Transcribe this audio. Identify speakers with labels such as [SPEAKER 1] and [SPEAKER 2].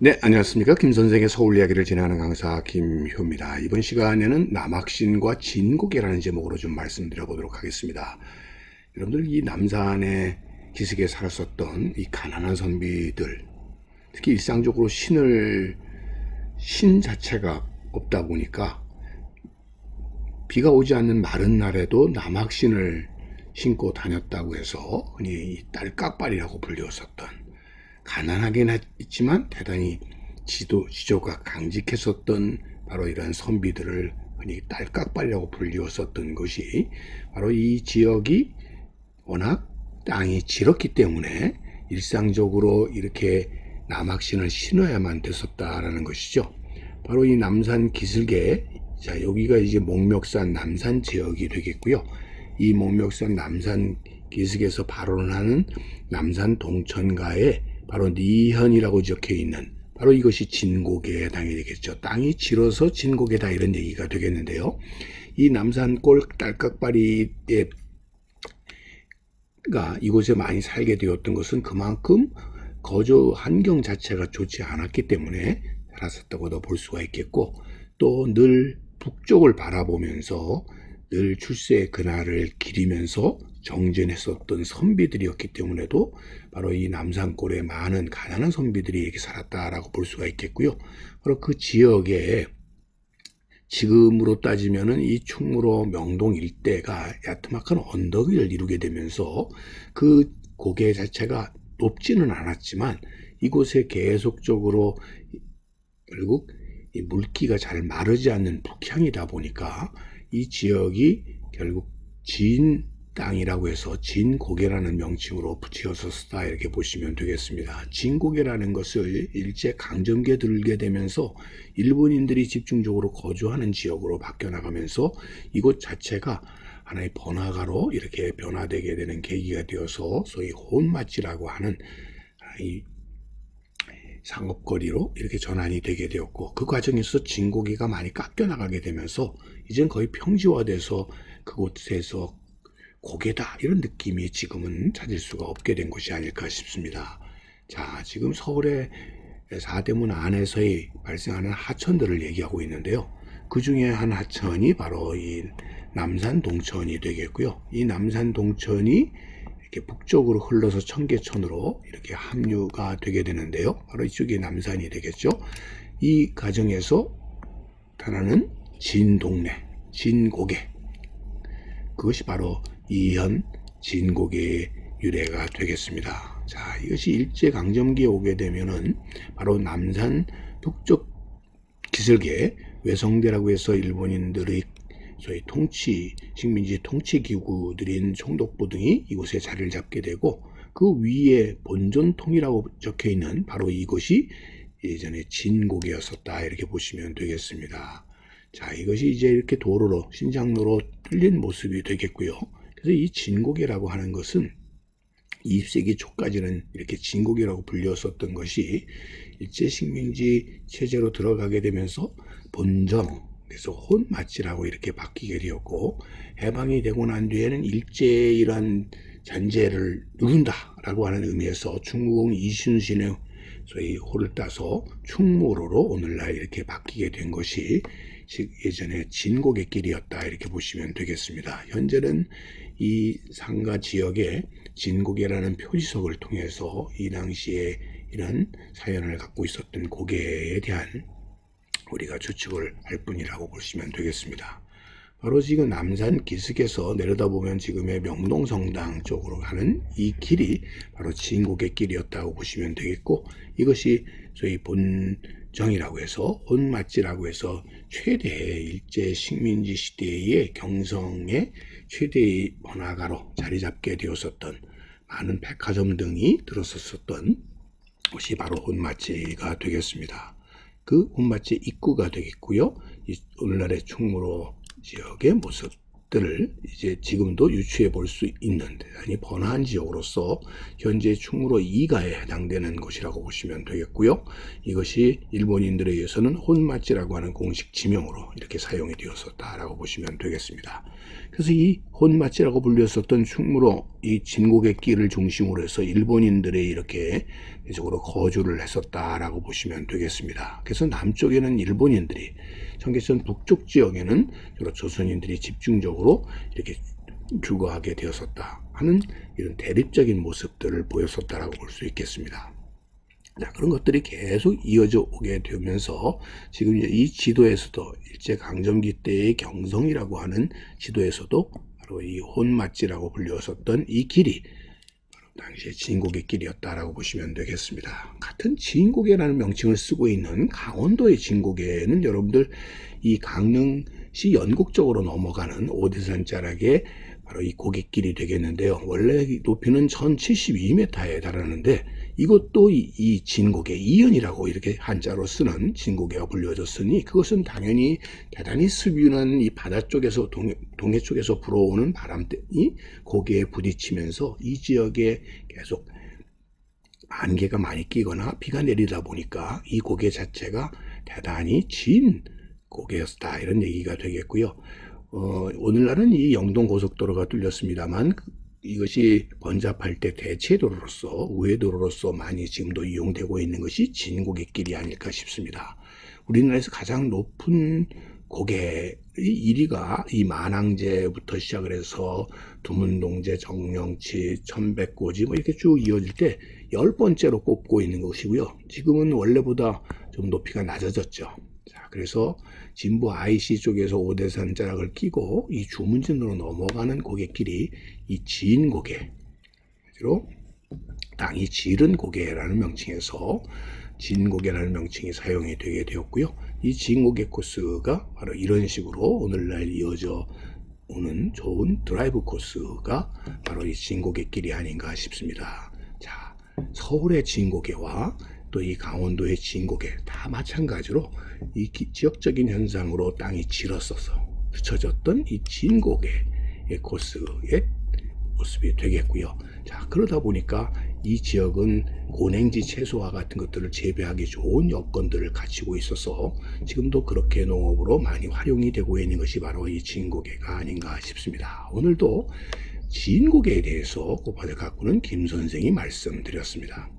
[SPEAKER 1] 네, 안녕하십니까. 김 선생의 서울 이야기를 진행하는 강사 김효입니다. 이번 시간에는 남학신과 진국이라는 제목으로 좀 말씀드려 보도록 하겠습니다. 여러분들, 이 남산의 기슭에 살았었던 이 가난한 선비들, 특히 일상적으로 신 자체가 없다 보니까 비가 오지 않는 마른 날에도 남학신을 신고 다녔다고 해서 흔히 딸깍발이라고 불렸었던, 가난하긴 했지만 대단히 지조가 강직했었던 바로 이런 선비들을 흔히 딸깍발이라고 불리웠었던 것이 바로 이 지역이 워낙 땅이 질었기 때문에 일상적으로 이렇게 남학신을 신어야만 됐었다라는 것이죠. 바로 이 남산 기슭에, 자, 여기가 이제 목멱산 남산 지역이 되겠고요. 이 목멱산 남산 기슭에서 발원하는 남산 동천가에 바로 니현이라고 적혀 있는, 바로 이것이 진곡에 해당이 되겠죠. 땅이 질어서 진곡에다 이런 얘기가 되겠는데요. 이 남산골 딸깍바리가 이곳에 많이 살게 되었던 것은 그만큼 거주 환경 자체가 좋지 않았기 때문에 살았었다고도 볼 수가 있겠고, 또 늘 북쪽을 바라보면서 늘 출세의 그날을 기리면서 정진했었던 선비들이었기 때문에도 바로 이 남산골에 많은 가난한 선비들이 이렇게 살았다라고 볼 수가 있겠고요. 바로 그 지역에 지금으로 따지면은 이 충무로 명동 일대가 야트막한 언덕을 이루게 되면서 그 고개 자체가 높지는 않았지만 이곳에 계속적으로 결국 이 물기가 잘 마르지 않는 북향이다 보니까 이 지역이 결국 진 땅이라고 해서 진고개라는 명칭으로 붙여졌다, 이렇게 보시면 되겠습니다. 진고개라는 것을 일제 강점기에 들게 되면서 일본인들이 집중적으로 거주하는 지역으로 바뀌어 나가면서 이곳 자체가 하나의 번화가로 이렇게 변화되게 되는 계기가 되어서 소위 혼맛지라고 하는 이 상업거리로 이렇게 전환이 되게 되었고, 그 과정에서 진고개가 많이 깎여 나가게 되면서 이젠 거의 평지화돼서 그곳에서 고개다, 이런 느낌이 지금은 찾을 수가 없게 된 것이 아닐까 싶습니다. 자, 지금 서울의 사대문 안에서의 발생하는 하천들을 얘기하고 있는데요. 그 중에 한 하천이 바로 이 남산 동천이 되겠고요. 이 남산 동천이 이렇게 북쪽으로 흘러서 청계천으로 이렇게 합류가 되게 되는데요. 바로 이쪽이 남산이 되겠죠. 이 과정에서 하나는 진동네, 진고개, 그것이 바로 이현 진고개의 유래가 되겠습니다. 자, 이것이 일제강점기에 오게 되면은 바로 남산 북쪽 기슭에 외성대라고 해서 일본인들의 소위 식민지 통치기구들인 총독부 등이 이곳에 자리를 잡게 되고, 그 위에 본전통이라고 적혀 있는 바로 이것이 예전에 진고개였었다, 이렇게 보시면 되겠습니다. 자, 이것이 이제 이렇게 도로로, 신장로로 뚫린 모습이 되겠고요. 그래서 이 진고개라고 하는 것은 20세기 초까지는 이렇게 진고개라고 불렸었던 것이 일제 식민지 체제로 들어가게 되면서 본정, 그래서 혼맛지라고 이렇게 바뀌게 되었고, 해방이 되고 난 뒤에는 일제의 이런 잔재를 누른다라고 하는 의미에서 충무공 이순신의 소위 호를 따서 충무로로 오늘날 이렇게 바뀌게 된 것이 예전에 진고개길이었다, 이렇게 보시면 되겠습니다. 현재는 이 상가 지역에 진고개라는 표지석을 통해서 이 당시에 이런 사연을 갖고 있었던 고개에 대한 우리가 추측을 할 뿐이라고 보시면 되겠습니다. 바로 지금 남산 기슭에서 내려다보면 지금의 명동성당 쪽으로 가는 이 길이 바로 진고개 길이었다고 보시면 되겠고, 이것이 소위 본정이라고 해서 혼맛지라고 해서 최대의 일제 식민지 시대의 경성의 최대의 번화가로 자리 잡게 되었었던, 많은 백화점 등이 들었었던 것이 바로 혼맛지가 되겠습니다. 그 혼맛지 입구가 되겠고요. 오늘날의 충무로 지역의 모습들을 이제 지금도 유추해 볼 수 있는 대단히 번화한 지역으로서 현재 충무로 2가에 해당되는 곳이라고 보시면 되겠고요. 이것이 일본인들에 의해서는 혼맛지라고 하는 공식 지명으로 이렇게 사용이 되었었다라고 보시면 되겠습니다. 그래서 이 혼맛지라고 불렸었던 충무로 이 진고개 길을 중심으로 해서 일본인들의 이렇게 대적으로 거주를 했었다라고 보시면 되겠습니다. 그래서 남쪽에는 일본인들이, 청계천 북쪽 지역에는 주로 조선인들이 집중적으로 이렇게 주거하게 되었었다 하는 이런 대립적인 모습들을 보였었다라고 볼 수 있겠습니다. 자, 그런 것들이 계속 이어져 오게 되면서 지금 이제 이 지도에서도 일제강점기 때의 경성이라고 하는 지도에서도 바로 이 혼맛지라고 불렸었던 이 길이 바로 당시에 진고개 길이었다라고 보시면 되겠습니다. 같은 진고개라는 명칭을 쓰고 있는 강원도의 진고개는 여러분들 이 강릉시 연곡 쪽으로 넘어가는 오대산 자락의 바로 이 고갯길이 되겠는데요. 원래 높이는 1072m에 달하는데 이것도 이 진고개, 이연이라고 이렇게 한자로 쓰는 진고개가 불려졌으니 그것은 당연히 대단히 습유는 이 바다 쪽에서 동해 쪽에서 불어오는 바람이 고개에 부딪히면서 이 지역에 계속 안개가 많이 끼거나 비가 내리다 보니까 이 고개 자체가 대단히 진 고개였다 이런 얘기가 되겠고요. 오늘날은 이 영동고속도로가 뚫렸습니다만 이것이 번잡할 때 대체도로로서 우회도로로서 많이 지금도 이용되고 있는 것이 진고갯길이 아닐까 싶습니다. 우리나라에서 가장 높은 고개의 1위가 이 만항제부터 시작을 해서 두문동제, 정령치, 천백고지 뭐 이렇게 쭉 이어질 때 10번째로 꼽고 있는 것이고요. 지금은 원래보다 좀 높이가 낮아졌죠. 자, 그래서 진부 IC 쪽에서 오대산 자락을 끼고 이 주문진으로 넘어가는 고갯길이 이 진고개, 땅이 지른 고개라는 명칭에서 진고개라는 명칭이 사용이 되게 되었고요. 이 진고개 코스가 바로 이런 식으로 오늘날 이어져 오는 좋은 드라이브 코스가 바로 이 진고개길이 아닌가 싶습니다. 자, 서울의 진고개와 또 이 강원도의 진고개 다 마찬가지로 이 지역적인 현상으로 땅이 질었어서 붙여졌던 이 진고개의 코스의 모습이 되겠고요. 자, 그러다 보니까 이 지역은 고냉지 채소와 같은 것들을 재배하기 좋은 여건들을 갖추고 있어서 지금도 그렇게 농업으로 많이 활용이 되고 있는 것이 바로 이 진고개가 아닌가 싶습니다. 오늘도 진고개에 대해서 고파들 가꾸는 김 선생이 말씀드렸습니다.